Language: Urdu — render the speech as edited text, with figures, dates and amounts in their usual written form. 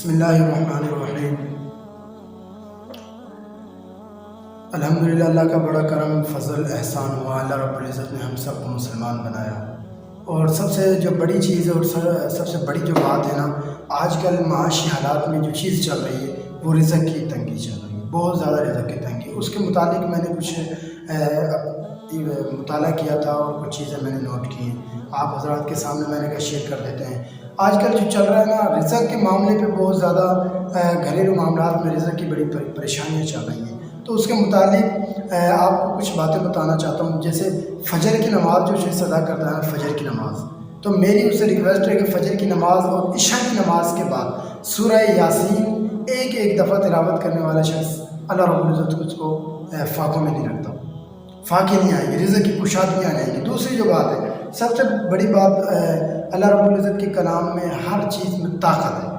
بسم اللہ الرحمن الرحیم۔ الحمدللہ، اللہ کا بڑا کرم فضل احسان ہوا، اللہ رب العزت نے ہم سب کو مسلمان بنایا۔ اور سب سے جو بڑی چیز اور سب سے بڑی جو بات ہے نا، آج کل معاشی حالات میں جو چیز چل رہی ہے وہ رزق کی تنگی چل رہی ہے، بہت زیادہ رزق کی تنگی۔ اس کے متعلق میں نے کچھ مطالعہ کیا تھا اور کچھ چیزیں میں نے نوٹ کی ہیں، آپ حضرات کے سامنے میں نے کہا شیئر کر دیتے ہیں۔ آج کل جو چل رہا ہے نا، رزق کے معاملے پہ بہت زیادہ گھریلو معاملات میں رزق کی بڑی پریشانیاں چل رہی ہیں، تو اس کے متعلق آپ کو کچھ باتیں بتانا چاہتا ہوں۔ جیسے فجر کی نماز جو شخص ادا کرتا ہے، فجر کی نماز، تو میری اس سے ریکویسٹ ہے کہ فجر کی نماز اور عشاء کی نماز کے بعد سورہ یاسین ایک دفعہ تلاوت کرنے والا شخص اللہ رب العزت اس کو فاقوں میں نہیں رکھتا، فاقے نہیں آئیں گے، رزق کی کشادگیاں آئیں گی۔ دوسری جو بات ہے، سب سے بڑی بات، اللہ رب العزت کے کلام میں ہر چیز میں طاقت ہے،